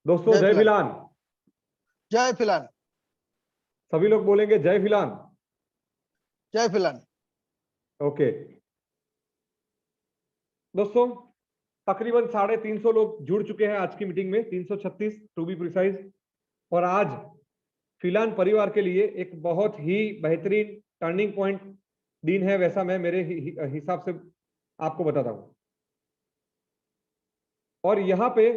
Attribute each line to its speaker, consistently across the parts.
Speaker 1: दोस्तों
Speaker 2: जय
Speaker 1: जय
Speaker 2: फिलहाल।
Speaker 1: फिलहाल।
Speaker 2: जय फिलहाल।
Speaker 1: सभी लोग बोलेंगे जय फिलहाल।
Speaker 2: जय फिलहाल।
Speaker 1: ओके दोस्तों, तकरीबन 350 लोग जुड़ चुके हैं आज की मीटिंग में, 336 टू बी प्रिसाइज। और आज फिलहाल परिवार के लिए एक बहुत ही बेहतरीन टर्निंग पॉइंट दिन है, वैसा मैं मेरे हिसाब से आपको बताता हूं। और यहाँ पे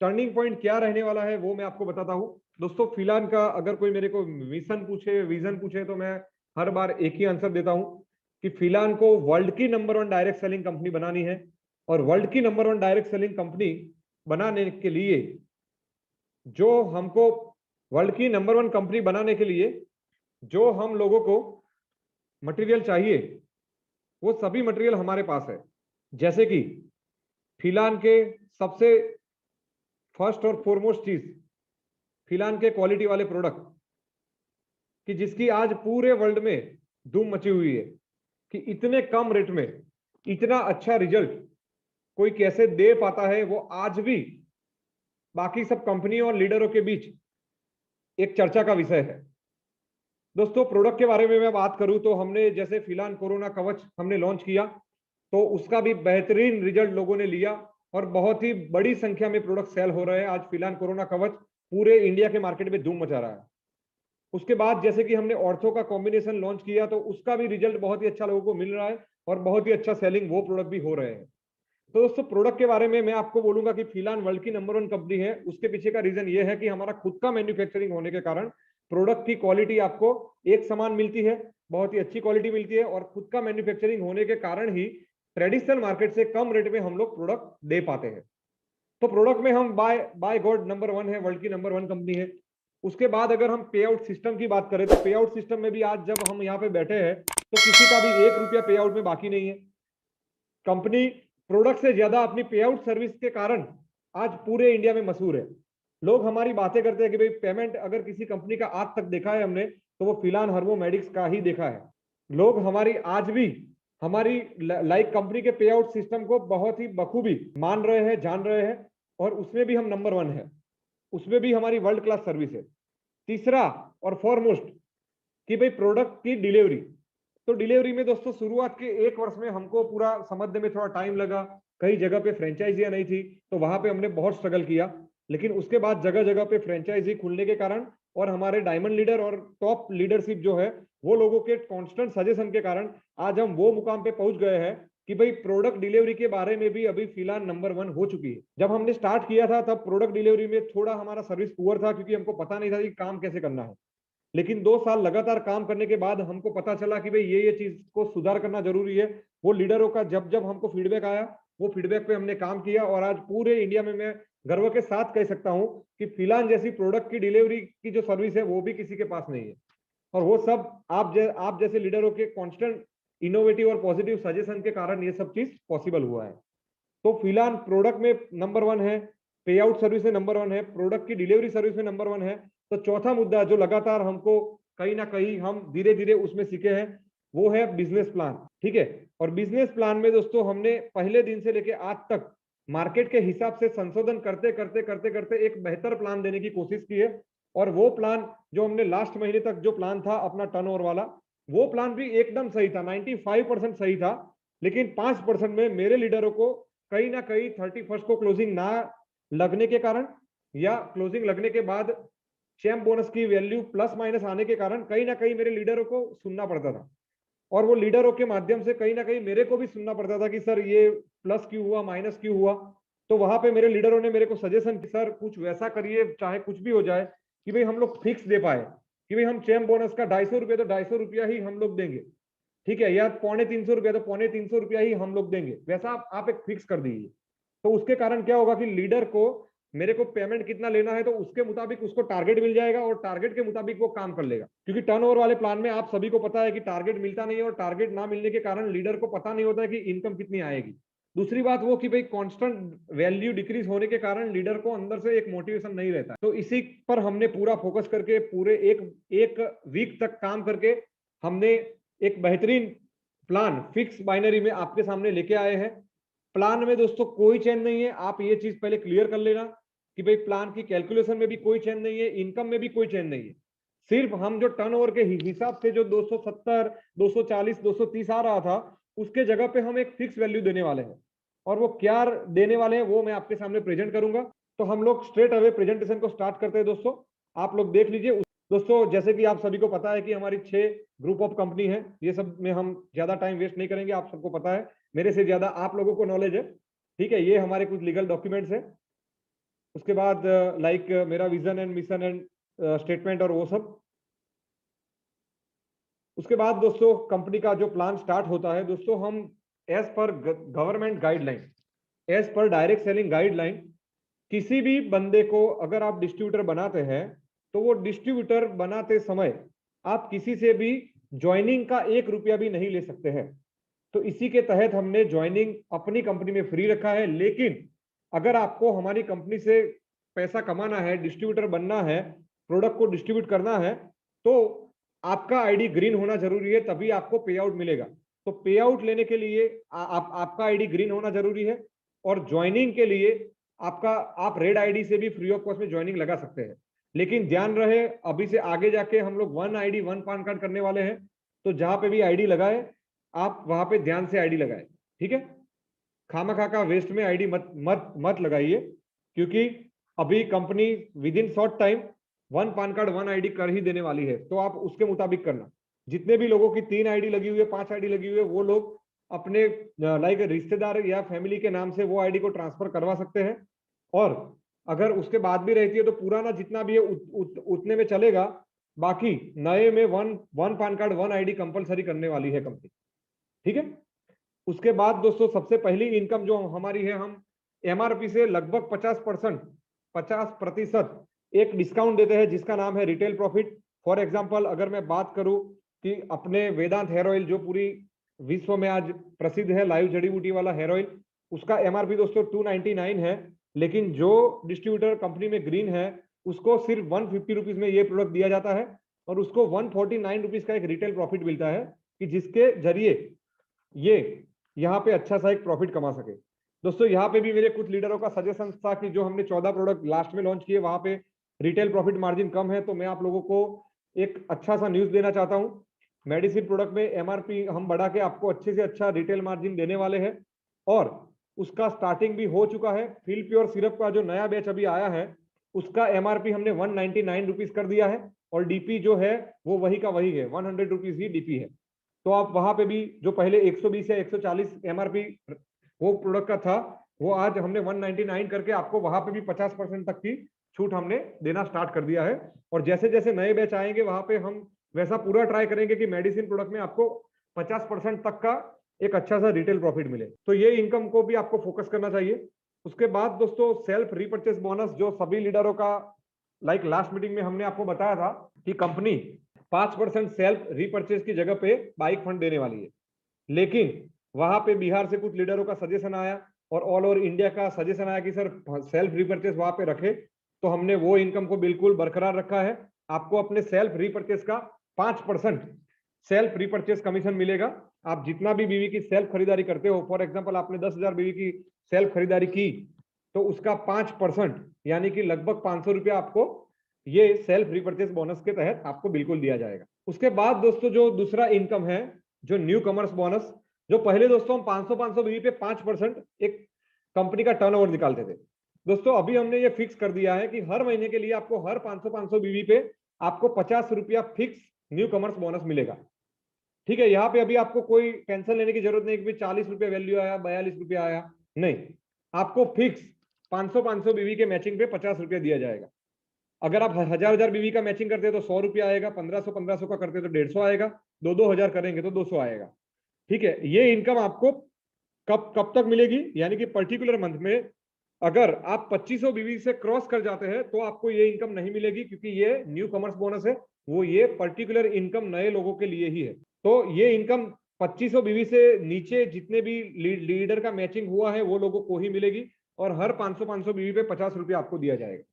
Speaker 1: टर्निंग पॉइंट क्या रहने वाला है वो मैं आपको बताता हूं। दोस्तों फिलहाल का अगर कोई मेरे को मिशन पूछे, विजन पूछे, तो मैं हर बार एक ही आंसर देता हूं कि फिलहाल को वर्ल्ड की नंबर 1 डायरेक्ट सेलिंग कंपनी बनानी है। और वर्ल्ड की नंबर 1 डायरेक्ट सेलिंग कंपनी बनाने के लिए जो हमको वर्ल्ड की नंबर 1 कंपनी बनाने के लिए जो हम लोगों को मटेरियल चाहिए, वो सभी मटेरियल हमारे पास है। जैसे कि फिलहाल के सबसे फर्स्ट और फॉरमोस्ट चीज, फिलहाल के क्वालिटी वाले प्रोडक्ट कि जिसकी आज पूरे वर्ल्ड में धूम मची हुई है कि इतने कम रेट में इतना अच्छा रिजल्ट कोई कैसे दे पाता है, वो आज भी बाकी सब कंपनियों और लीडरों के बीच एक चर्चा का विषय है। दोस्तों प्रोडक्ट के बारे में मैं बात करूं तो हमने जैसे फिलहाल कोरोना कवच हमने लॉन्च किया, तो उसका भी बेहतरीन रिजल्ट लोगों ने लिया और बहुत ही बड़ी संख्या में प्रोडक्ट सेल हो रहे हैं। आज फिलहाल कोरोना कवच पूरे इंडिया के मार्केट में धूम मचा रहा है। उसके बाद जैसे कि हमने ऑर्थो का कॉम्बिनेशन लॉन्च किया, तो उसका भी रिजल्ट बहुत ही अच्छा लोगों को मिल रहा है और बहुत ही अच्छा सेलिंग वो प्रोडक्ट भी हो रहे हैं। तो दोस्तों प्रोडक्ट के बारे में मैं आपको बोलूंगा कि फिलहाल वर्ल्ड की नंबर 1 कंपनी है। उसके पीछे का रीजन ये है कि हमारा खुद का मैन्युफैक्चरिंग होने के कारण प्रोडक्ट की क्वालिटी आपको एक समान मिलती है, बहुत ही अच्छी क्वालिटी मिलती है। और खुद का मैन्युफैक्चरिंग होने के कारण ही ट्रेडिशनल मार्केट से कम रेट में हम लोग प्रोडक्ट दे पाते हैं। तो प्रोडक्ट में हम बाय गॉड नंबर 1 है, वर्ल्ड की नंबर 1 कंपनी है। उसके बाद अगर हम पे आउट सिस्टम की बात करें, तो पे आउट सिस्टम में भी आज जब हम यहाँ पे बैठे हैं तो किसी का भी 1 रुपया पे आउट में बाकी नहीं है। कंपनी प्रोडक्ट से ज्यादा अपनी पे आउट सर्विस के कारण आज पूरे इंडिया में मशहूर है। लोग हमारी बातें करते हैं कि भाई पेमेंट अगर किसी कंपनी का आज तक देखा है हमने, तो वो फिलहाल हर्मोमेडिक्स का ही देखा है। लोग हमारी आज भी हमारी लाइक कंपनी के पे आउट सिस्टम को बहुत ही बखूबी मान रहे हैं, जान रहे हैं। और उसमें भी हम नंबर 1 है, उसमें भी हमारी वर्ल्ड क्लास सर्विस है। तीसरा और फॉरमोस्ट कि भाई प्रोडक्ट की डिलीवरी। तो डिलीवरी में दोस्तों शुरुआत के 1 वर्ष में हमको पूरा समझने में थोड़ा टाइम लगा। कई जगह पे फ्रेंचाइजियां नहीं थी, तो वहां पे हमने बहुत स्ट्रगल किया। लेकिन उसके बाद जगह जगह पे फ्रेंचाइजी खुलने के कारण और हमारे डायमंड लीडर और टॉप लीडरशिप जो है वो लोगों के कांस्टेंट सजेशन के कारण आज हम वो मुकाम पे पहुंच गए हैं कि भाई प्रोडक्ट डिलीवरी के बारे में भी अभी फिलहाल नंबर 1 हो चुकी है। जब हमने स्टार्ट किया था तब प्रोडक्ट डिलीवरी में थोड़ा हमारा सर्विस पुअर था, क्योंकि हमको पता नहीं था कि काम कैसे करना है। लेकिन 2 साल लगातार काम करने के बाद हमको पता चला कि भाई ये चीज को सुधार करना जरूरी है। वो लीडरों का जब जब हमको फीडबैक आया, वो फीडबैक पे हमने काम किया और आज पूरे इंडिया में मैं गर्व के साथ कह सकता हूं कि फिलहाल जैसी प्रोडक्ट की डिलीवरी की जो सर्विस है वो भी किसी के पास नहीं है। और वो सब आप जैसे लीडरों के कांस्टेंट इनोवेटिव और पॉजिटिव सजेशन के कारण ये सब चीज पॉसिबल हुआ है। तो फिलहाल प्रोडक्ट में नंबर 1 है, पे आउट सर्विस में नंबर 1 है, प्रोडक्ट की डिलीवरी सर्विस में नंबर 1 है। तो चौथा मुद्दा जो लगातार हमको कहीं ना कहीं हम धीरे धीरे उसमें सीखे हैं, वो है बिजनेस प्लान। ठीक है। और बिजनेस प्लान में दोस्तों हमने पहले दिन से लेके आज तक मार्केट के हिसाब से संशोधन करते करते करते करते एक बेहतर प्लान देने की कोशिश की है। और वो प्लान जो हमने लास्ट महीने तक जो प्लान था अपना टर्नओवर वाला, वो प्लान भी एकदम सही था, 95% सही था। लेकिन 5% में मेरे लीडरों को कहीं ना कहीं 31 को क्लोजिंग ना लगने के कारण या क्लोजिंग लगने के बाद चैम्प बोनस की वैल्यू प्लस माइनस आने के कारण कहीं ना कहीं मेरे लीडरों को सुनना पड़ता था। और वो लीडरों के माध्यम से कहीं ना कहीं मेरे को भी सुनना पड़ता था कि सर ये प्लस क्यों हुआ, माइनस क्यों हुआ। तो वहां पे मेरे लीडरों ने मेरे को सजेशन कि सर कुछ वैसा करिए चाहे कुछ भी हो जाए कि भाई हम लोग फिक्स दे पाए कि भाई हम चैम्प बोनस का 250 रुपया तो 250 रुपया ही हम लोग देंगे। ठीक है, या 350 रुपया तो 350 रुपया ही हम लोग देंगे, वैसा आप एक फिक्स कर दीजिए। तो उसके कारण क्या होगा कि लीडर को मेरे को पेमेंट कितना लेना है तो उसके मुताबिक उसको टारगेट मिल जाएगा और टारगेट के मुताबिक वो काम कर लेगा। क्योंकि टर्नओवर वाले प्लान में आप सभी को पता है कि टारगेट मिलता नहीं है और टारगेट ना मिलने के कारण लीडर को पता नहीं होता है कि इनकम कितनी आएगी। दूसरी बात वो कि भाई कांस्टेंट वैल्यू डिक्रीज होने के कारण लीडर को अंदर से एक मोटिवेशन नहीं रहता। तो इसी पर हमने पूरा फोकस करके पूरे एक वीक तक काम करके हमने एक बेहतरीन प्लान फिक्स बाइनरी में आपके सामने लेके आए हैं। प्लान में दोस्तों कोई चेंज नहीं है, आप ये चीज पहले क्लियर कर लेना। कि भाई प्लान की कैलकुलेशन में भी कोई चेंज नहीं है, इनकम में भी कोई चेंज नहीं है। सिर्फ हम जो टर्नओवर के हिसाब से जो 270, 240, 230 आ रहा था, उसके जगह पे हम एक फिक्स वैल्यू देने वाले हैं। और वो क्या देने वाले हैं वो मैं आपके सामने प्रेजेंट करूंगा। तो हम लोग स्ट्रेट अवे प्रेजेंटेशन को स्टार्ट करते हैं दोस्तों। आप लोग देख लीजिए। दोस्तों जैसे कि आप सभी को पता है कि हमारी 6 ग्रुप ऑफ कंपनी है, ये सब में हम ज्यादा टाइम वेस्ट नहीं करेंगे, आप सबको पता है, मेरे से ज्यादा आप लोगों को नॉलेज है। ठीक है, ये हमारे कुछ लीगल डॉक्यूमेंट्स है। उसके बाद लाइक मेरा vision and mission and statement और वो सब। उसके बाद दोस्तों कंपनी का जो प्लान स्टार्ट होता है दोस्तों, हम as per government guideline, as per direct selling guideline, किसी भी बंदे को अगर आप डिस्ट्रीब्यूटर बनाते हैं तो वो डिस्ट्रीब्यूटर बनाते समय आप किसी से भी ज्वाइनिंग का 1 रुपया भी नहीं ले सकते हैं। तो इसी के तहत हमने ज्वाइनिंग अपनी कंपनी में फ्री रखा है। लेकिन अगर आपको हमारी कंपनी से पैसा कमाना है, डिस्ट्रीब्यूटर बनना है, प्रोडक्ट को डिस्ट्रीब्यूट करना है, तो आपका आईडी ग्रीन होना जरूरी है, तभी आपको पे आउट मिलेगा। तो पे आउट लेने के लिए आपका आईडी ग्रीन होना जरूरी है। और ज्वाइनिंग के लिए आप रेड आईडी से भी फ्री ऑफ कॉस्ट में ज्वाइनिंग लगा सकते हैं। लेकिन ध्यान रहे, अभी से आगे जाके हम लोग 1 आईडी 1 पैन कार्ड करने वाले हैं। तो जहां पे भी आईडी लगाए आप वहां पे ध्यान से आईडी लगाए। ठीक है, खामखा का वेस्ट में आईडी मत मत मत लगाइए, क्योंकि अभी company with in short time 1 pan card 1 ID कर ही देने वाली है। तो आप उसके मुताबिक करना। जितने भी लोगों की 3 आईडी लगी हुई है, 5 आईडी लगी हुई है, वो लोग अपने लाइक रिश्तेदार या फैमिली के नाम से वो आईडी को ट्रांसफर करवा सकते हैं। और अगर उसके बाद भी रहती है तो पुराना जितना भी है उतने में चलेगा। बाकी नए में one pan card 1 ID compulsory करने वाली है कंपनी। ठीक है, उसके बाद दोस्तों सबसे पहली इनकम जो हमारी है, हम एमआरपी से लगभग 50% एक डिस्काउंट देते हैं, जिसका नाम है रिटेल प्रॉफिट। फॉर एग्जांपल अगर मैं बात करूं कि अपने वेदांत हेयर ऑयल जो पूरी विश्व में आज प्रसिद्ध है, लाइव जड़ी बूटी वाला हेयर ऑयल, उसका एमआरपी दोस्तों 299 है। लेकिन जो डिस्ट्रीब्यूटर कंपनी में ग्रीन है उसको सिर्फ 150 रुपीज में ये प्रोडक्ट दिया जाता है, और उसको 149 रुपीज का एक रिटेल प्रॉफिट मिलता है, कि जिसके जरिए ये यहाँ पे अच्छा सा एक प्रॉफिट कमा सके। दोस्तों यहाँ पे भी मेरे कुछ लीडरों का सजेशन था कि जो हमने 14 प्रोडक्ट लास्ट में लॉन्च किए वहां पे रिटेल प्रॉफिट मार्जिन कम है। तो मैं आप लोगों को एक अच्छा सा न्यूज देना चाहता हूँ। मेडिसिन प्रोडक्ट में एमआरपी हम बढ़ा के आपको अच्छे से अच्छा रिटेल मार्जिन देने वाले हैं, और उसका स्टार्टिंग भी हो चुका है। फील प्योर सिरप का जो नया बैच अभी आया है उसका एमआरपी हमने 199 रुपीज कर दिया है, और डीपी जो है वो वही का वही है, 100 रुपीज ही डीपी है। तो आप वहां पे भी जो पहले 120 या 140 एमआरपी वो प्रोडक्ट का था, वो आज हमने 199 करके आपको वहां पे भी 50% तक की छूट हमने देना स्टार्ट कर दिया है। और जैसे जैसे नए बैच आएंगे वहां पे हम वैसा पूरा ट्राई करेंगे कि मेडिसिन प्रोडक्ट में आपको 50% तक का एक अच्छा सा रिटेल प्रॉफिट मिले। तो ये इनकम को भी आपको फोकस करना चाहिए। उसके बाद दोस्तों सेल्फ रीपर्चेस बोनस, जो सभी लीडरों का लाइक लास्ट मीटिंग में हमने आपको बताया था कि कंपनी 5% सेल्फ रीपर्चेस की जगह पे बाइक फंड देने वाली है। लेकिन वहां पे बिहार से कुछ लीडरों का सजेशन आया और ऑल ओवर इंडिया का सजेशन आया कि सर सेल्फ रीपर्चेस वहां पे रखे। तो हमने वो इनकम को बिल्कुल बरकरार रखा है। आपको अपने सेल्फ रीपर्चेस का 5% सेल्फ रीपर्चेस कमीशन मिलेगा। आप जितना भी बीवी की सेल्फ खरीदारी करते हो, फॉर एग्जांपल आपने 10,000 बीवी की सेल्फ खरीदारी की, तो उसका 5% यानी कि लगभग 500 रुपया आपको ये सेल्फ रिपर्चेस बोनस के तहत आपको बिल्कुल दिया जाएगा। उसके बाद दोस्तों जो दूसरा इनकम है, जो न्यू कमर्स बोनस, जो पहले दोस्तों हम 500 बीवी पे 5% एक कंपनी का टर्नओवर निकालते थे। दोस्तों अभी हमने ये फिक्स कर दिया है कि हर महीने के लिए आपको हर 500 बीवी पे आपको 50 रुपया फिक्स न्यू कमर्स बोनस मिलेगा। ठीक है, यहाँ पे अभी आपको कोई टेंशन लेने की जरूरत नहीं कि 40 रुपया वैल्यू आया, 42 रुपया आया, नहीं। आपको फिक्स 500 बीवी के मैचिंग पे 50 रुपया दिया जाएगा। अगर आप 1000 बीवी का मैचिंग करते हैं तो 100 रुपया आएगा, 1500 का करते हैं तो 150 आएगा, 2-2000 करेंगे तो 200 आएगा। ठीक है, ये इनकम आपको कब तक मिलेगी, यानी कि पर्टिकुलर मंथ में अगर आप 2500 बीवी से क्रॉस कर जाते हैं तो आपको ये इनकम नहीं मिलेगी, क्योंकि ये न्यू कमर्स बोनस है। वो ये पर्टिकुलर इनकम नए लोगों के लिए ही है। तो ये इनकम 2500 बीवी से नीचे जितने भी लीडर का मैचिंग हुआ है वो लोगों को ही मिलेगी, और हर 500 बीवी पे 50 रुपया आपको दिया जाएगा।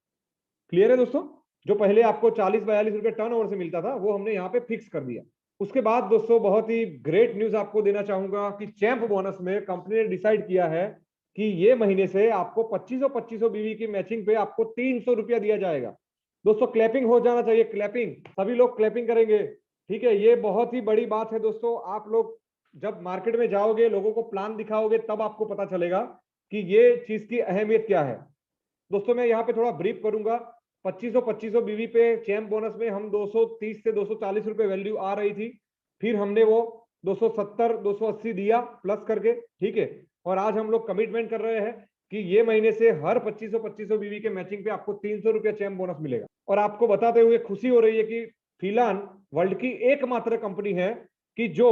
Speaker 1: क्लियर है दोस्तों? जो पहले आपको 40-42 रुपए टर्नओवर से मिलता था वो हमने यहाँ पे फिक्स कर दिया। उसके बाद दोस्तों बहुत ही ग्रेट न्यूज आपको देना चाहूंगा कि चैंप बोनस में कंपनी ने डिसाइड किया है कि ये महीने से आपको 2500 बीवी की मैचिंग पे आपको 300 रुपया दिया जाएगा। दोस्तों क्लैपिंग हो जाना चाहिए, क्लैपिंग, सभी लोग क्लैपिंग करेंगे। ठीक है, ये बहुत ही बड़ी बात है दोस्तों। आप लोग जब मार्केट में जाओगे, लोगों को प्लान दिखाओगे, तब आपको पता चलेगा कि ये चीज की अहमियत क्या है। दोस्तों मैं यहाँ पे थोड़ा ब्रीफ करूंगा। 2500 बीवी पे चैंप बोनस में हम 230 से 240 रुपए वैल्यू आ रही थी, फिर हमने वो 270 280 दिया प्लस करके, ठीक है। और आज हम लोग कमिटमेंट कर रहे हैं कि ये महीने से हर 2500 बीवी के मैचिंग पे आपको 300 रुपया चैंप बोनस मिलेगा। और आपको बताते हुए खुशी हो रही है कि फिलहाल वर्ल्ड की एकमात्र कंपनी है कि जो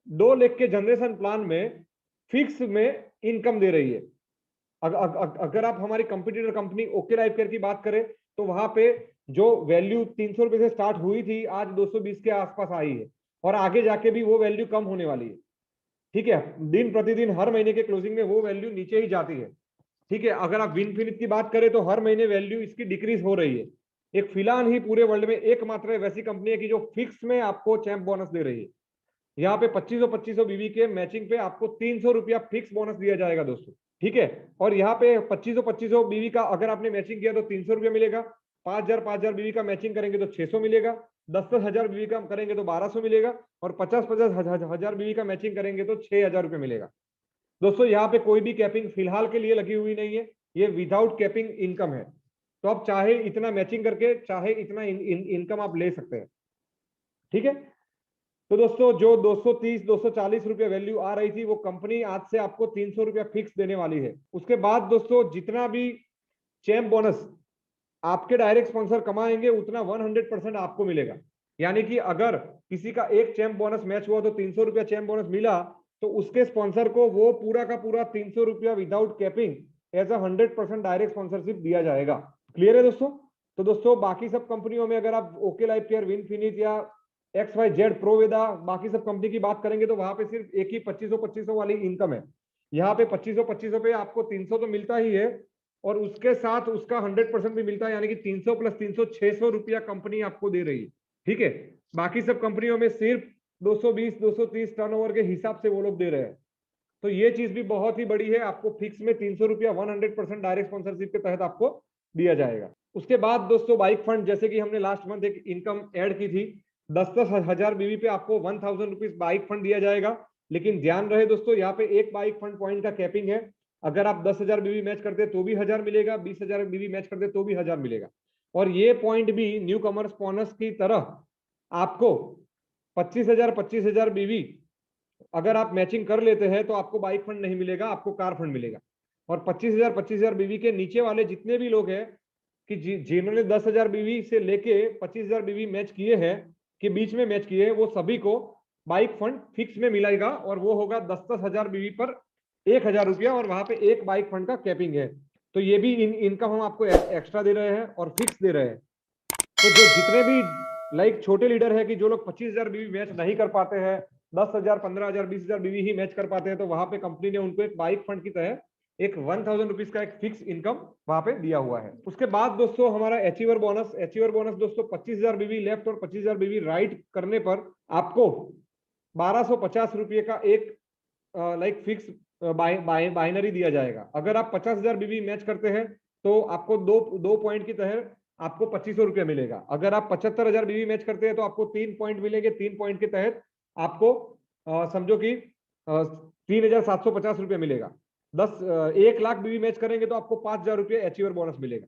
Speaker 1: 2 लाख के जनरेशन प्लान में फिक्स में इनकम दे रही है। अगर आप हमारी competitor company okay life care की बात करें तो वहां पे जो वैल्यू 300 रुपए से स्टार्ट हुई थी आज 220 के आसपास आई है, और आगे जाके भी वो वैल्यू कम होने वाली है। ठीक है, दिन प्रतिदिन हर महीने के क्लोजिंग में वो वैल्यू नीचे ही जाती है। ठीक है, अगर आप विनफिनिट की बात करें तो हर महीने वैल्यू इसकी डिक्रीज हो रही है। एक फिलहाल ही पूरे वर्ल्ड में एकमात्र वैसी कंपनी है कि जो फिक्स में आपको चैंप बोनस दे रही है। यहाँ पे 2500 बीवी के मैचिंग पे आपको 300 रुपया फिक्स बोनस दिया जाएगा दोस्तों। ठीक है, और यहाँ पे 2500 बीवी का अगर आपने मैचिंग किया तो 300 रुपया मिलेगा। 5000 बीवी का मैचिंग करेंगे तो 600 मिलेगा। 10,000 बीवी का करेंगे तो 1200 मिलेगा। और 50,000 बीवी का मैचिंग करेंगे तो 6000 रुपये मिलेगा। दोस्तों यहाँ पे कोई भी कैपिंग फिलहाल के लिए लगी हुई नहीं है, ये विदाउट कैपिंग इनकम है। तो आप चाहे इतना मैचिंग करके चाहे इतना इनकम आप ले सकते हैं। ठीक है, तो दोस्तों जो 230 240 रुपए वैल्यू आ रही थी वो कंपनी आज से आपको 300 रुपया फिक्स देने वाली है। उसके बाद दोस्तों जितना भी चैंप बोनस आपके डायरेक्ट स्पॉन्सर कमाएंगे उतना 100% आपको मिलेगा। यानी कि अगर किसी का एक चैंप बोनस मैच हुआ तो 300 रुपया चैंप बोनस मिला, तो उसके स्पॉन्सर को वो पूरा का पूरा 300 रुपया without capping as a 100% direct sponsorship दिया जाएगा। क्लियर है दोस्तों? तो दोस्तों बाकी सब कंपनियों में अगर आप ओके लाइफ केयर, विनफिनिट या XYZ प्रोवेदा बाकी सब कंपनी की बात करेंगे तो वहां पे सिर्फ एक ही 2500 वाली इनकम है। यहाँ पे 2500 पे आपको 300 तो मिलता ही है, और उसके साथ उसका 100% भी मिलता है, यानी कि 300 प्लस 300 600 रुपया कंपनी आपको दे रही है। ठीक है, बाकी सब कंपनियों में सिर्फ 220 230 टर्नओवर के हिसाब से वो लोग दे रहे हैं। तो ये चीज भी बहुत ही बड़ी है, आपको फिक्स में 300 रुपया 100% डायरेक्ट स्पॉन्सरशिप के तहत आपको दिया जाएगा। उसके बाद दोस्तों बाइक फंड, जैसे कि हमने लास्ट मंथ एक इनकम ऐड की थी, 10,000 बीवी पे आपको 1000 रुपीज बाइक फंड दिया जाएगा। लेकिन ध्यान रहे दोस्तों, यहाँ पे एक बाइक फंड पॉइंट का कैपिंग है। अगर आप 10,000 बीवी मैच करते तो भी 1000 मिलेगा, 20,000 बीवी मैच करते तो भी 1000 मिलेगा। और ये पॉइंट भी न्यू कमर्स बोनस की तरह आपको 25,000 बीवी अगर आप मैचिंग कर लेते हैं तो आपको बाइक फंड नहीं मिलेगा, आपको कार फंड मिलेगा। और 25,000 बीवी के नीचे वाले जितने भी लोग हैं कि जिन्होंने 10,000 बीवी से लेके 25,000 बीवी मैच किए हैं, के बीच में मैच किए हैं, वो सभी को बाइक फंड फिक्स में मिलेगा, और वो होगा 10,000 बीवी पर 1,000 रुपया, और वहां पे एक बाइक फंड का कैपिंग है। तो ये भी इनकम हम आपको एक्स्ट्रा दे रहे हैं और फिक्स दे रहे हैं। तो जो जितने भी छोटे लीडर है कि जो लोग 25,000 बीवी मैच नहीं कर पाते हैं, 10,000 15,000 20,000 बीवी ही मैच कर पाते हैं, तो वहां पे कंपनी ने उनको एक बाइक फंड की तरह एक 1000 रुपीज का एक फिक्स इनकम वहां पे दिया हुआ है। उसके बाद दोस्तों हमारा अचीवर बोनस दोस्तों 25,000 बीवी लेफ्ट और 25,000 बीवी राइट करने पर आपको 1250 रुपये का एक फिक्स बाइनरी दिया जाएगा। अगर आप 50,000 बीवी मैच करते हैं तो आपको दो पॉइंट की तहत आपको 2500 रुपया मिलेगा। अगर आप 75,000 बीवी मैच करते हैं तो आपको 3 पॉइंट मिलेंगे। 3 पॉइंट के तहत आपको समझो कि 3,750 रुपया मिलेगा। 1 लाख बीवी मैच करेंगे तो आपको 5,000 रुपये अचीवर बोनस मिलेगा।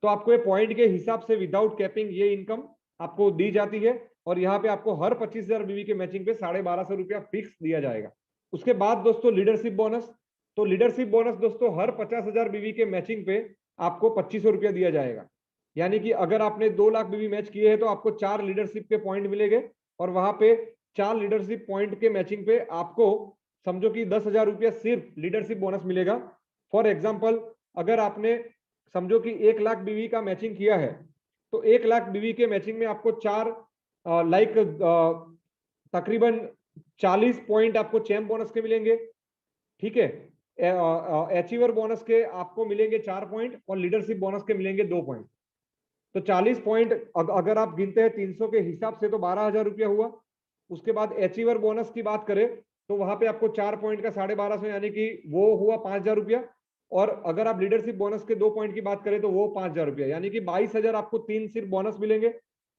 Speaker 1: तो आपको ये पॉइंट के हिसाब से विदाउट कैपिंग ये इनकम आपको दी जाती है, और यहाँ पे आपको हर 25,000 बीवी के मैचिंग पे 1250 रुपया फिक्स दिया जाएगा। उसके बाद दोस्तों लीडरशिप बोनस। तो लीडरशिप बोनस दोस्तों हर 50,000 बीवी के मैचिंग पे आपको 2500 रुपया दिया जाएगा। यानी कि अगर आपने 2 लाख बीवी मैच किए हैं तो आपको 4 लीडरशिप के पॉइंट मिलेंगे, और वहां पे 4 लीडरशिप पॉइंट के मैचिंग पे आपको समझो कि 10,000 रुपया सिर्फ लीडरशिप बोनस मिलेगा। फॉर एग्जाम्पल, अगर आपने समझो कि 1 लाख बीवी का मैचिंग किया है, तो 1 लाख बीवी के मैचिंग में आपको 4 तकरीबन 40 पॉइंट आपको चैंप बोनस के मिलेंगे। ठीक है, अचीवर बोनस के आपको मिलेंगे 4 पॉइंट, और लीडरशिप बोनस के मिलेंगे 2 पॉइंट। तो 40 पॉइंट अगर आप गिनते हैं 300 के हिसाब से तो 12,000 रुपया हुआ। उसके बाद अचीवर बोनस की बात करें तो वहां पे आपको 4 पॉइंट का 1250 यानी कि वो हुआ 5,000 रुपया। और अगर आप लीडरशिप बोनस के 2 पॉइंट की बात करें तो वो 5,000 रुपया, यानी कि 22,000 आपको 3 सिर्फ बोनस मिलेंगे।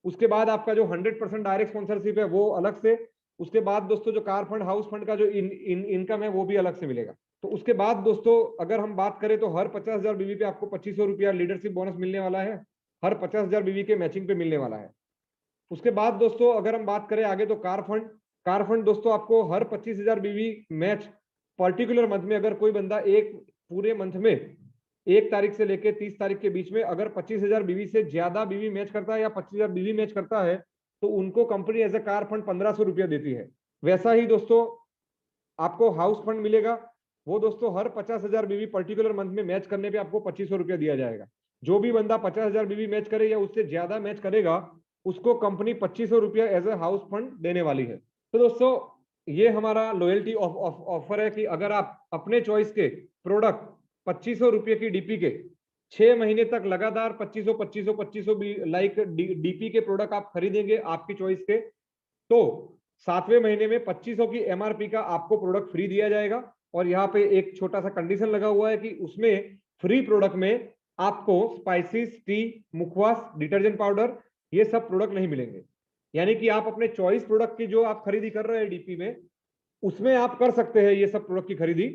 Speaker 1: उसके बाद आपका जो 100% डायरेक्ट स्पॉन्सरशिप है वो अलग से। उसके बाद दोस्तों जो कार फंड हाउस फंड का जो इनकम है वो भी अलग से मिलेगा। तो उसके बाद दोस्तों अगर हम बात करें तो हर 50,000 बीवी पे आपको 2,500 रुपया लीडरशिप बोनस मिलने वाला है, हर 50,000 बीवी के मैचिंग पे मिलने वाला है। उसके बाद दोस्तों अगर हम बात करें आगे तो कार फंड दोस्तों आपको हर 25,000 बीवी मैच पर्टिकुलर मंथ में, अगर कोई बंदा एक पूरे मंथ में 1 तारीख से लेकर 30 तारीख के बीच में अगर 25,000 बीवी से ज्यादा बीवी मैच करता है या 25,000 बीवी मैच करता है तो उनको company as a car fund 1,500 रुपया देती है। वैसा ही दोस्तों आपको हाउस फंड मिलेगा, वो दोस्तों हर 50,000 बीवी पर्टिकुलर मंथ में मैच करने पे आपको 2,500 रुपया दिया जाएगा। जो भी बंदा 50,000 बीवी मैच करे या उससे ज्यादा मैच करेगा उसको कंपनी 2,500 रुपया एज ए हाउस फंड देने वाली है। तो दोस्तों ये हमारा लॉयल्टी ऑफर है कि अगर आप अपने चॉइस के प्रोडक्ट 2,500 रुपये की डीपी के 6 महीने तक लगातार 2,500 लाइक डीपी के प्रोडक्ट आप खरीदेंगे आपकी चॉइस के, तो 7वें महीने में 2,500 की एमआरपी का आपको प्रोडक्ट फ्री दिया जाएगा। और यहाँ पे एक छोटा सा कंडीशन लगा हुआ है कि उसमें फ्री प्रोडक्ट में आपको स्पाइसेस, टी, मुखवास, डिटर्जेंट पाउडर ये सब प्रोडक्ट नहीं मिलेंगे। यानी कि आप अपने चॉइस प्रोडक्ट की जो आप खरीदी कर रहे हैं डीपी में उसमें आप कर सकते हैं ये सब प्रोडक्ट की खरीदी,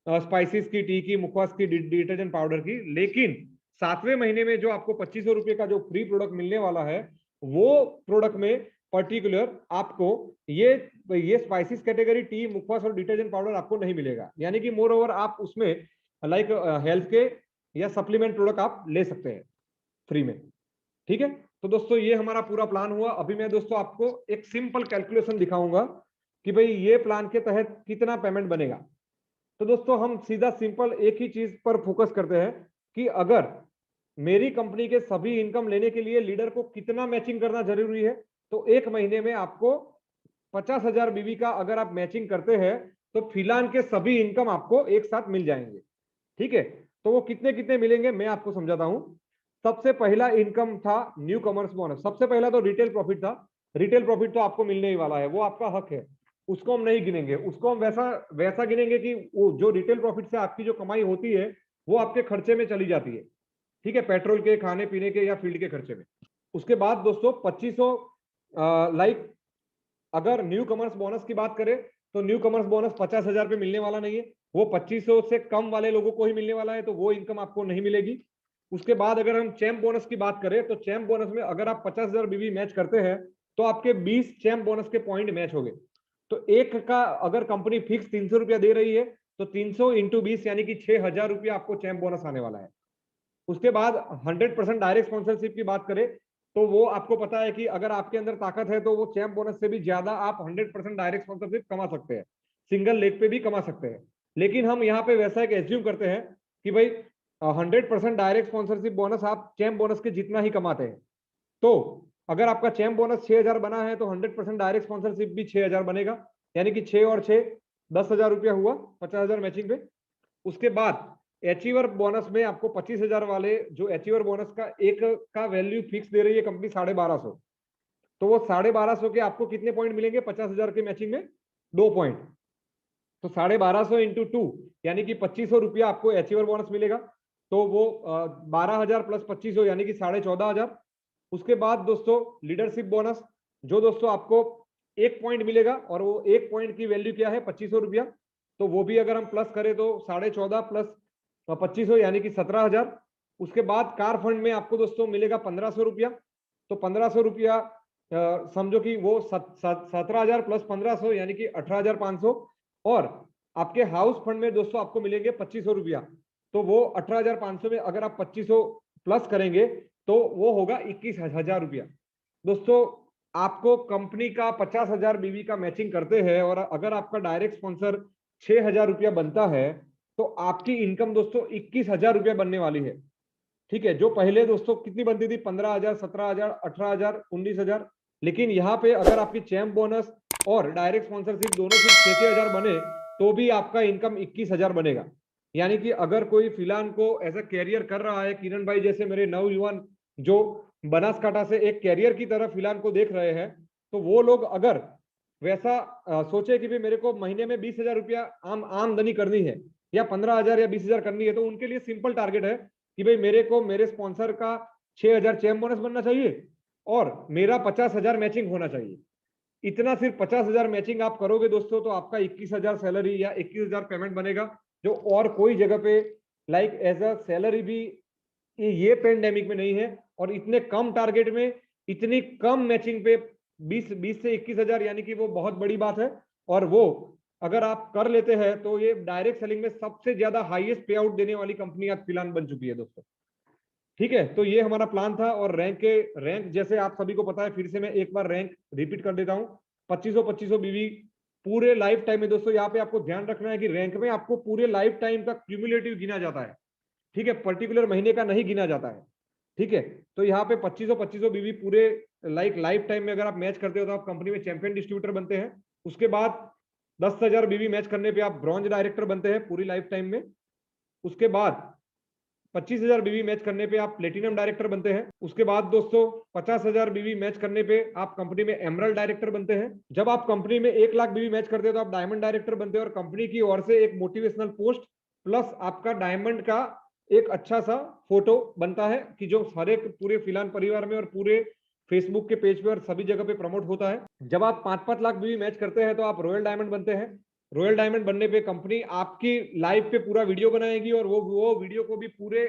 Speaker 1: स्पाइसेस की, टी की, मुखवास की, डिटर्जेंट पाउडर की। लेकिन 7वें महीने में जो आपको 2,500 रुपये का जो फ्री प्रोडक्ट मिलने वाला है वो प्रोडक्ट में पर्टिकुलर आपको ये स्पाइसेस कैटेगरी, टी, मुखवास और डिटर्जेंट पाउडर आपको नहीं मिलेगा। यानी कि मोर ओवर आप उसमें लाइक हेल्थ के या सप्लीमेंट प्रोडक्ट आप ले सकते हैं फ्री में। ठीक है, तो दोस्तों ये हमारा पूरा प्लान हुआ। अभी मैं दोस्तों आपको एक सिंपल कैलकुलेशन दिखाऊंगा कि भाई ये प्लान के तहत कितना पेमेंट बनेगा। तो दोस्तों हम सीधा सिंपल एक ही चीज पर फोकस करते हैं कि अगर मेरी कंपनी के सभी इनकम लेने के लिए लीडर को कितना मैचिंग करना जरूरी है, तो एक महीने में आपको 50,000 बीवी का अगर आप मैचिंग करते हैं तो फिलहाल के सभी इनकम आपको एक साथ मिल जाएंगे। ठीक है, तो वो कितने कितने मिलेंगे मैं आपको समझाता हूं। सबसे पहला इनकम था न्यू कमर्स बोनस। सबसे पहला तो रिटेल प्रॉफिट था। रिटेल प्रॉफिट तो आपको मिलने ही वाला है, वो आपका हक है, उसको हम नहीं गिनेंगे। उसको हम वैसा वैसा गिनेंगे कि वो जो रिटेल प्रॉफिट से आपकी जो कमाई होती है वो आपके खर्चे में चली जाती है। ठीक है, पेट्रोल के, खाने पीने के या फील्ड के खर्चे में। उसके बाद दोस्तों 2,500 लाइक अगर न्यू कमर्स बोनस की बात करें तो न्यू कमर्स बोनस 50,000 पे मिलने वाला नहीं है, वो 2,500 से कम वाले लोगों को ही मिलने वाला है, तो वो इनकम आपको नहीं मिलेगी। उसके बाद अगर हम चैंप बोनस की बात करें तो चैंप बोनस में अगर आप 50,000 बीवी मैच करते हैं तो आपके 20 चैंप बोनस के पॉइंट मैच हो गए। तो एक का अगर कंपनी फिक्स 300 रुपया दे रही है तो 300 इंटू 20 यानी कि 6,000 रुपया आपको चैंप बोनस आने वाला है। उसके बाद 100% डायरेक्ट स्पॉन्सरशिप की बात करें तो वो आपको पता है कि अगर आपके अंदर ताकत है तो वो चैंप बोनस से भी ज्यादा आप 100% डायरेक्ट स्पॉन्सरशिप कमा सकते हैं, सिंगल लेग पे भी कमा सकते हैं। लेकिन हम यहाँ पे वैसा एक एज्यूम करते हैं कि भाई 100% डायरेक्ट स्पॉन्सरशिप बोनस आप चैंप बोनस के जितना ही कमाते हैं। तो अगर आपका चैंप बोनस 6,000 बना है तो 100% डायरेक्ट स्पॉन्सरशिप भी 6,000 बनेगा, यानी कि 6 और 6 10,000 रुपया हुआ 50,000 मैचिंग पे। उसके बाद अचीवर बोनस में आपको 25,000 वाले जो अचीवर बोनस का एक का वैल्यू फिक्स दे रही है कंपनी 1,250, तो वो 1,250 के आपको कितने पॉइंट मिलेंगे 50,000 के मैचिंग में? 2 पॉइंट। तो 1,250 इंटू 2 यानी कि 2,500 रुपया आपको अचीवर बोनस मिलेगा, तो वो 12,000 प्लस 2,500 यानी कि 14,500। उसके बाद दोस्तों लीडरशिप बोनस जो दोस्तों आपको 1 पॉइंट मिलेगा और वो 1 पॉइंट की वैल्यू क्या है 2,500 रुपया, तो वो भी अगर हम प्लस करें तो 14,500 प्लस 2,500 यानी कि 17,000। उसके बाद कार फंड में आपको दोस्तों मिलेगा 1,500 रुपया, तो 1,500 रुपया समझो कि वो 17,000 प्लस 1,500 यानी कि 18,500। और आपके हाउस फंड में दोस्तों आपको मिलेंगे 2,500 रुपया, तो वो 18,500 में अगर आप 2,500 प्लस करेंगे तो वो होगा 21,000 रुपया। दोस्तों आपको कंपनी का 50,000 बीवी का मैचिंग करते हैं और अगर आपका डायरेक्ट स्पॉन्सर 6,000 रुपया बनता है तो आपकी इनकम दोस्तों 21,000 रुपया बनने वाली है। ठीक है, जो पहले दोस्तों कितनी बनती थी 15,000, 17,000, 18,000, 19,000। लेकिन यहाँ पे अगर आपकी चैंप बोनस और डायरेक्ट स्पॉन्सरशिप दोनों सिर्फ 6,000 बने तो भी आपका इनकम 21,000 बनेगा। यानी कि अगर कोई फिलहाल को एज ए कैरियर कर रहा है, किरण भाई जैसे मेरे नवयुवान जो बनासकांठा से एक कैरियर की तरह फिलहाल को देख रहे हैं, तो वो लोग अगर वैसा सोचे कि भाई मेरे को महीने में 20,000 रुपया आमदनी करनी है या 15,000 या 20,000 करनी है, तो उनके लिए सिंपल टारगेट है कि भाई मेरे को मेरे स्पॉन्सर का 6,000 चैम्प बोनस बनना चाहिए और मेरा 50,000 मैचिंग होना चाहिए। इतना सिर्फ 50,000 मैचिंग आप करोगे दोस्तों, तो आपका 21,000 सैलरी या 21,000 पेमेंट बनेगा, जो और कोई जगह पे लाइक एज अ सैलरी भी ये पेंडेमिक में नहीं है। और इतने कम टारगेट में इतनी कम मैचिंग पे 20 से 21,000 यानी कि वो बहुत बड़ी बात है। और वो अगर आप कर लेते हैं तो ये डायरेक्ट सेलिंग में सबसे ज्यादा हाईएस्ट पे आउट देने वाली कंपनी आज फिलहाल बन चुकी है दोस्तों। ठीक है, तो ये हमारा प्लान था। और रैंक जैसे आप सभी को पता है, फिर से मैं एक बार रैंक रिपीट कर देता हूँ। 2500 बीवी पूरे लाइफ टाइम में दोस्तों, यहाँ पे आपको ध्यान रखना है कि रैंक में आपको पूरे लाइफ टाइम का क्यूमुलेटिव गिना जाता है। ठीक है, पर्टिकुलर महीने का नहीं गिना जाता है। ठीक है, तो यहाँ पे 2500 बीवी पूरे लाइफ टाइम में अगर आप मैच करते हो तो आप कंपनी में चैंपियन डिस्ट्रीब्यूटर बनते हैं। उसके बाद 10,000 बीवी मैच करने पे आप ब्रॉन्ज डायरेक्टर बनते हैं पूरी लाइफ टाइम में। उसके बाद 25,000 बीवी मैच करने पे आप प्लेटिनम डायरेक्टर बनते हैं। उसके बाद दोस्तों 50,000 बीवी मैच करने पे आप कंपनी में एमरल्ड डायरेक्टर बनते हैं। जब आप कंपनी में 1 लाख बीवी मैच करते हैं तो आप डायमंड डायरेक्टर बनते हैं, और कंपनी की ओर से एक मोटिवेशनल पोस्ट प्लस आपका डायमंड का एक अच्छा सा फोटो बनता है कि जो हर एक पूरे फिलहाल परिवार में और पूरे फेसबुक के पेज पे और सभी जगह पे प्रमोट होता है। जब आप 5-5 लाख बीवी मैच करते हैं तो आप रॉयल डायमंड बनते हैं। रॉयल डायमंड बनने पे कंपनी आपकी लाइव पे पूरा वीडियो बनाएगी और वो वीडियो को भी पूरे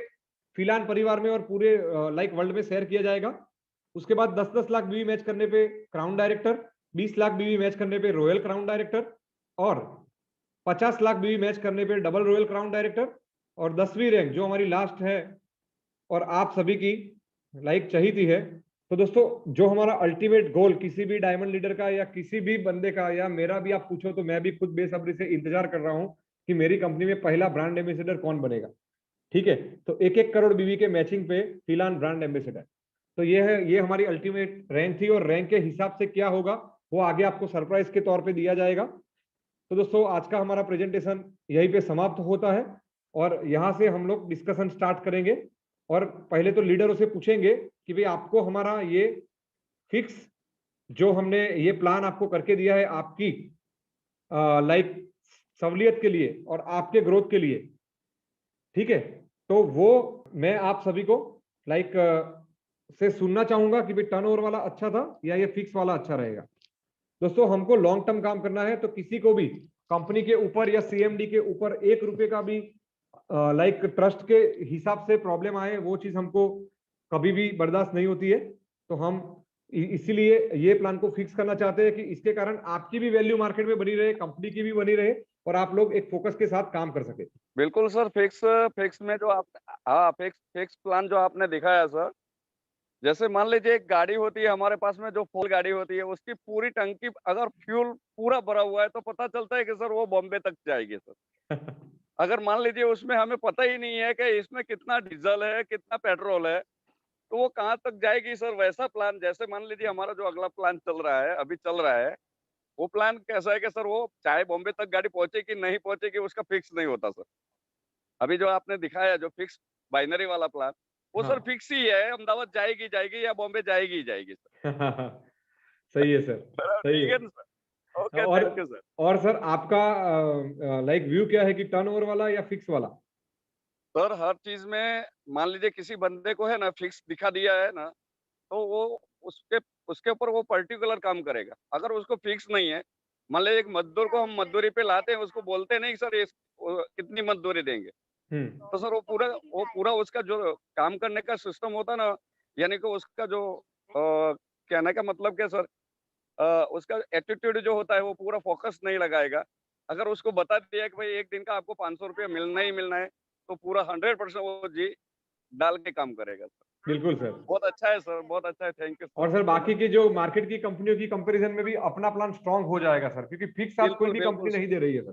Speaker 1: फिलहाल परिवार में और पूरे लाइक वर्ल्ड में शेयर किया जाएगा। उसके बाद 10-10 लाख बीवी मैच करने पे क्राउन डायरेक्टर, 20 लाख बीवी मैच करने पे रॉयल क्राउन डायरेक्टर, और 50 लाख बीवी मैच करने पे डबल रॉयल क्राउन डायरेक्टर। और 10वीं रैंक जो हमारी लास्ट है और आप सभी की लाइक चाहिए है। तो दोस्तों जो हमारा अल्टीमेट गोल किसी भी डायमंड लीडर का या किसी भी बंदे का या मेरा भी आप पूछो तो मैं भी खुद बेसब्री से इंतजार कर रहा हूं कि मेरी कंपनी में पहला ब्रांड एम्बेसडर कौन बनेगा। ठीक है, तो 1-1 करोड़ बीवी के मैचिंग पे फिलहाल ब्रांड एम्बेसडर। तो ये है, ये हमारी अल्टीमेट रैंक थी, और रैंक के हिसाब से क्या होगा वो आगे आपको सरप्राइज के तौर पे दिया जाएगा। तो दोस्तों आज का हमारा प्रेजेंटेशन यहीं पे समाप्त होता है, और यहाँ से हम लोग डिस्कशन स्टार्ट करेंगे। और पहले तो लीडरों से पूछेंगे कि भाई आपको हमारा ये फिक्स जो हमने ये प्लान आपको करके दिया है आपकी लाइक सहूलियत के लिए और आपके ग्रोथ के लिए, ठीक है, तो वो मैं आप सभी को लाइक से सुनना चाहूंगा कि भाई टर्नओवर वाला अच्छा था या ये फिक्स वाला अच्छा रहेगा। दोस्तों हमको लॉन्ग टर्म काम करना है, तो किसी को भी कंपनी के ऊपर या सीएमडी के ऊपर 1 रुपए का भी लाइक ट्रस्ट के हिसाब से प्रॉब्लम आए वो चीज हमको कभी भी बर्दाश्त नहीं होती है। तो हम इसीलिए ये प्लान को फिक्स करना चाहते हैं कि इसके कारण आपकी भी वैल्यू मार्केट में बनी रहे, कंपनी की भी बनी रहे, और आप लोग एक फोकस के साथ काम कर सके।
Speaker 3: बिल्कुल सर, फिक्स फिक्स में जो आप हाँ फिक्स फिक्स प्लान जो आपने दिखाया सर, जैसे मान लीजिए एक गाड़ी होती है हमारे पास में, जो फुल गाड़ी होती है, उसकी पूरी टंकी अगर फ्यूल पूरा भरा हुआ है तो पता चलता है कि सर वो बॉम्बे तक जाएगी सर। अगर मान लीजिए उसमें हमें पता ही नहीं है कि इसमें कितना डीजल है कितना पेट्रोल है, तो वो कहाँ तक जाएगी सर। वैसा प्लान जैसे मान लीजिए हमारा जो अगला प्लान चल रहा है, अभी चल रहा है, वो प्लान कैसा है कि सर वो चाहे बॉम्बे तक गाड़ी पहुंचेगी नहीं पहुंचेगी उसका फिक्स नहीं होता सर। अभी जो आपने दिखाया जो फिक्स बाइनरी वाला प्लान, वो सर
Speaker 1: हाँ
Speaker 3: फिक्स ही है, अहमदाबाद जाएगी जाएगी या बॉम्बे जाएगी ही जाएगी सर।
Speaker 1: सही है सर, सही
Speaker 3: ठीक
Speaker 1: है।
Speaker 3: है ना सर। ओके,
Speaker 1: और
Speaker 3: थैंक यू सर।
Speaker 1: और सर आपका लाइक व्यू क्या है कि टर्नओवर वाला या फिक्स वाला?
Speaker 3: सर हर चीज में मान लीजिए किसी बंदे को है ना फिक्स दिखा दिया है ना, तो वो उसके उसके ऊपर वो पर्टिकुलर काम करेगा। अगर उसको फिक्स नहीं है, मान लीजिए एक मजदूर को हम मजदूरी पे लाते हैं, उसको बोलते नहीं सर कितनी मजदूरी देंगे,
Speaker 1: हम्म।
Speaker 3: तो सर वो पूरा उसका जो काम करने का सिस्टम होता है ना, यानी कि उसका जो कहने का मतलब क्या सर, उसका एटीट्यूड जो होता है वो पूरा फोकस नहीं लगाएगा। अगर उसको बता दिया कि भाई एक दिन का आपको 500 रुपया मिलना ही मिलना है, तो पूरा 100% वो जी डाल के काम करेगा सर।
Speaker 1: बिल्कुल सर।
Speaker 3: बहुत अच्छा है सर, बहुत अच्छा है, थैंक यू सर।
Speaker 1: और सर बाकी की जो मार्केट की कंपनियों की कंपैरिजन में भी अपना प्लान स्ट्रांग हो जाएगा सर, क्योंकि फिक्स आज कोई
Speaker 3: बिल्कुल
Speaker 1: भी
Speaker 3: बिल्कुल
Speaker 1: कंपनी नहीं दे रही है सर।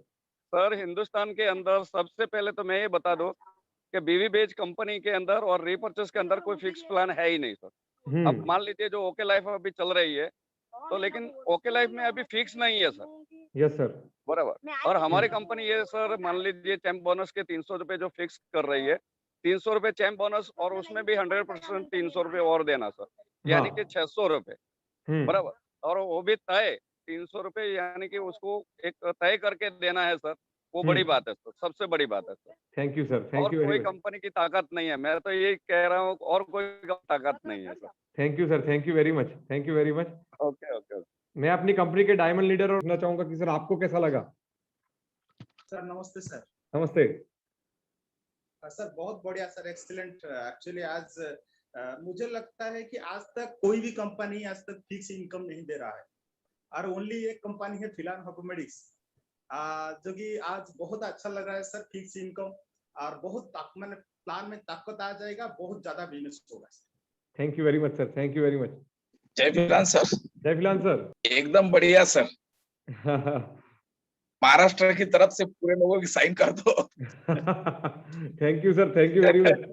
Speaker 3: सर, हिंदुस्तान के अंदर सबसे पहले तो मैं ये बता दूं कि बीवी बेज कंपनी के अंदर और रीपर्चेस के अंदर कोई फिक्स प्लान है ही नहीं सर। अब
Speaker 1: हम्म।
Speaker 3: मान लीजिए जो ओके लाइफ अभी चल रही है, तो लेकिन ओके लाइफ में अभी फिक्स नहीं है सर।
Speaker 1: Yes sir.
Speaker 3: बराबर। और हमारी
Speaker 1: हम्म।
Speaker 3: कंपनी ये सर मान लीजिए चैंप बोनस के 300 रुपए जो फिक्स कर रही है, 300 रुपए चैंप बोनस, और उसमें भी 100% 300 रुपए और देना सर, यानी कि
Speaker 1: हाँ।
Speaker 3: 600 रुपए।
Speaker 1: हम्म।
Speaker 3: बराबर। और वो भी तय 300 रुपए यानी कि उसको एक तय करके देना है सर, वो बड़ी बात है सर, सबसे बड़ी बात है सर।
Speaker 1: थैंक यू सर,
Speaker 3: और
Speaker 1: थैंक यू वेरी
Speaker 3: कोई
Speaker 1: मच।
Speaker 3: कंपनी की ताकत नहीं है, मैं तो यही कह रहा हूँ, और कोई ताकत नहीं है sir.
Speaker 1: Thank you sir, thank you very much, thank you very much.
Speaker 3: Okay, okay, okay.
Speaker 1: मैं अपनी कंपनी के डायमंड लीडर और सुनना चाहूंगा कि सर आपको कैसा लगा।
Speaker 4: सर नमस्ते सर।
Speaker 1: नमस्ते।
Speaker 4: सर बहुत बढ़िया सर, एक्सीलेंट। एक्चुअली आज मुझे लगता है कि आज तक कोई भी कंपनी आज तक फिक्स इनकम नहीं दे रहा है, और ओनली एक कंपनी है फिलान हर्बोमेटिक्स, जो कि आज बहुत अच्छा लग रहा है सर। फिक्स इनकम और बहुत मैंने प्लान में ताकत आ जाएगा, बहुत ज्यादा बिजनेस होगा।
Speaker 1: Thank you very much sir, thank you very much.
Speaker 5: जय फिलान सर।
Speaker 1: जय फिलहाल सर।
Speaker 5: एकदम बढ़िया सर। महाराष्ट्र की तरफ से पूरे लोगों की साइन कर दो।
Speaker 1: Thank you sir, thank you very much.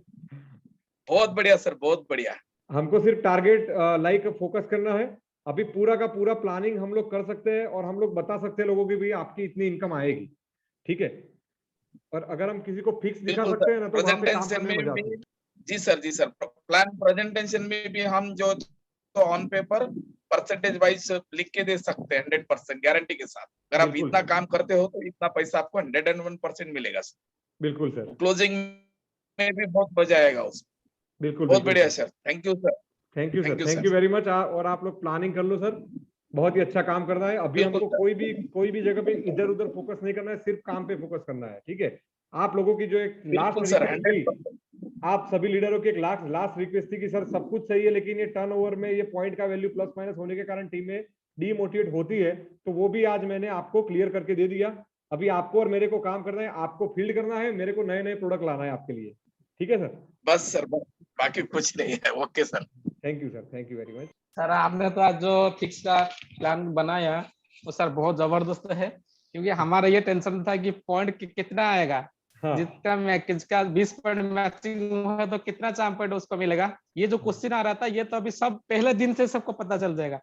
Speaker 5: बहुत बढ़िया सर, बहुत बढ़िया।
Speaker 1: हमको सिर्फ टारगेट लाइक फोकस करना है। अभी पूरा का पूरा प्लानिंग हम लोग कर सकते हैं और हम लोग बता सकते हैं लोगों की भी आपकी इतनी इनकम आएगी, ठीक है। और अगर हम किसी को फिक्स दिखा
Speaker 5: बिल्कुल
Speaker 1: सकते
Speaker 5: सर,
Speaker 1: हैं ना तो वहाँ पे काम
Speaker 5: प्रेजेंटेशन
Speaker 1: करने में
Speaker 5: में
Speaker 1: मजा आता
Speaker 5: भी
Speaker 1: है।
Speaker 5: जी सर प्लान प्रेजेंटेशन में भी हम जो तो ऑन पेपर परसेंटेज वाइज लिख के दे सकते हैं 100% गारंटी के साथ। अगर आप
Speaker 1: बिल्कुल
Speaker 5: इतना
Speaker 1: सर।
Speaker 5: काम करते हो तो इतना पैसा आपको 101% मिलेगा सर।
Speaker 1: बिल्कुल सर,
Speaker 5: क्लोजिंग में भी बहुत मजा आएगा उसमें।
Speaker 1: बिल्कुल
Speaker 5: बहुत
Speaker 1: बिल्कुल
Speaker 5: बढ़िया
Speaker 1: sir.
Speaker 5: Sir, thank you sir.
Speaker 1: Thank you sir,
Speaker 5: thank you
Speaker 1: thank you
Speaker 5: sir.
Speaker 1: Very much. और आप लोग प्लानिंग कर लो सर, बहुत ही अच्छा काम करना है। अभी
Speaker 5: बिल्कुल
Speaker 1: हमको
Speaker 5: सर।
Speaker 1: कोई भी जगह पे इधर उधर फोकस नहीं करना है, सिर्फ काम पे फोकस करना है, ठीक है। आप लोगों की जो एक लास्ट
Speaker 5: बिल्कुल सर,
Speaker 1: रिक्वेस्ट थी,
Speaker 5: 100%।
Speaker 1: आप सभी लीडरों की एक लास्ट रिक्वेस्ट थी कि सर सब कुछ सही है लेकिन ये टर्नओवर में ये पॉइंट का वैल्यू प्लस माइनस होने के कारण टीम में डीमोटिवेट होती है, तो वो भी आज मैंने आपको क्लियर करके दे दिया। अभी आपको और मेरे को काम करना है, आपको फील्ड करना है, मेरे को नए नए प्रोडक्ट लाना है आपके लिए, ठीक है सर।
Speaker 5: बस सर, बस बाकी कुछ नहीं है। Okay sir.
Speaker 1: Thank you sir, thank you very much.
Speaker 6: Sir आपने तो आज जो फिक्स का प्लान बनाया वो सर बहुत जबरदस्त है, क्योंकि हमारा ये टेंशन था कि पॉइंट कितना आएगा।
Speaker 1: हाँ
Speaker 6: जितना किसका 20 पॉइंट मैचिंग हुआ तो कितना चार पॉइंट उसको मिलेगा। ये जो क्वेश्चन आ रहा था ये तो अभी सब पहले दिन से सबको पता चल जाएगा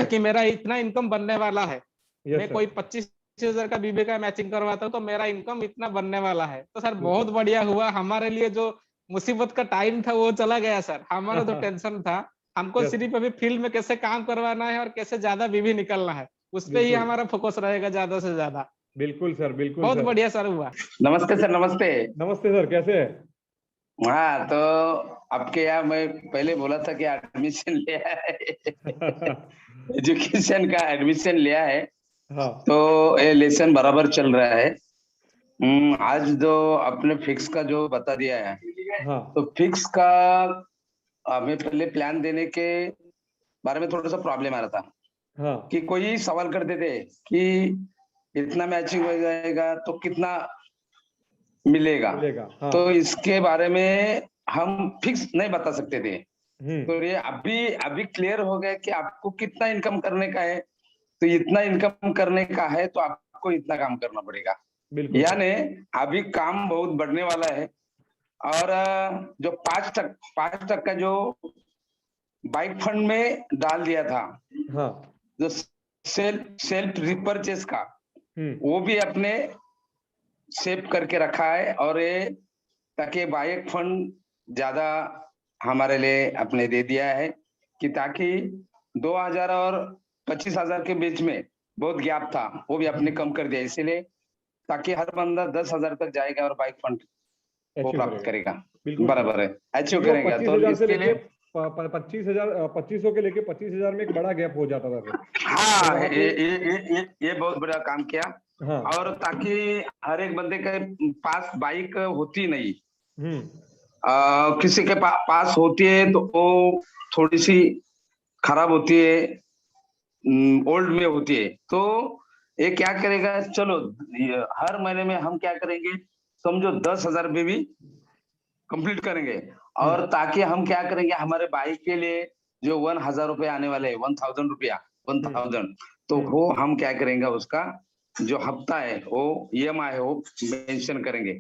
Speaker 6: कि मेरा इतना इनकम बनने वाला है। मैं कोई 25,000 का बीबी का मैचिंग करवाता हूँ तो मेरा इनकम इतना बनने वाला है। तो सर बहुत बढ़िया हुआ, हमारे लिए जो मुसीबत का टाइम था वो चला गया सर। हमारा जो टेंशन था, हमको सिर्फ अभी फील्ड में कैसे काम करवाना है और कैसे ज्यादा बीबी निकलना है, उस पे ही हमारा फोकस रहेगा ज्यादा से ज्यादा।
Speaker 1: बिल्कुल सर, बिल्कुल
Speaker 6: बहुत
Speaker 1: सर।
Speaker 6: बढ़िया सर हुआ।
Speaker 7: नमस्ते सर, नमस्ते।
Speaker 1: नमस्ते सर, कैसे है?
Speaker 7: हाँ, तो आपके यहाँ मैं पहले बोला था कि एडमिशन लिया है। एजुकेशन का एडमिशन लिया है।
Speaker 1: हाँ
Speaker 7: तो ये लेसन बराबर चल रहा है। आज जो आपने फिक्स का जो बता दिया है,
Speaker 1: हाँ
Speaker 7: तो फिक्स का हमें पहले प्लान देने के बारे में थोड़ा सा प्रॉब्लम आ रहा था
Speaker 1: हाँ
Speaker 7: कि कोई सवाल करते थे कि इतना मैचिंग हो जाएगा तो कितना मिलेगा।
Speaker 1: हाँ।
Speaker 7: तो इसके बारे में हम फिक्स नहीं बता सकते थे। तो ये अभी क्लियर हो गया कि आपको कितना इनकम करने का है, तो इतना इनकम करने का है तो आपको इतना काम करना पड़ेगा। यानी अभी काम बहुत बढ़ने वाला है। और जो 5% जो बाइक फंड में डाल दिया था,
Speaker 1: हाँ
Speaker 7: जो सेल्फ रिपर्चेस का, वो भी अपने सेव करके रखा है। और ये ताकि बाइक फंड ज्यादा हमारे लिए अपने दे दिया है कि ताकि 2,000 और 25,000 के बीच में बहुत गैप था, वो भी अपने कम कर दिया, इसीलिए ताकि हर बंदा 10,000 तक जाएगा और बाइक फंड वो प्राप्त करेगा। बराबर है, अचीव करेगा। तो इसके लिए
Speaker 1: 25,000 के लेके 25,000 में एक बड़ा गैप हो जाता था।
Speaker 7: हाँ, ये बहुत बड़ा काम किया।
Speaker 1: हाँ।
Speaker 7: और ताकि हर एक बंदे के पास बाइक होती नहीं, किसी के पास होती है तो वो थोड़ी सी खराब होती है, ओल्ड में होती है। तो ये क्या करेगा, चलो हर महीने में हम क्या करेंगे, समझो 10,000 में भी कंप्लीट करेंगे। और ताकि हम क्या करेंगे, हमारे बाइक के लिए जो 1,000 रुपए आने वाले हैं, 1,000 रुपया, 1,000, तो वो हम क्या करेंगे, उसका जो हफ्ता है वो EMI है वो मेंशन करेंगे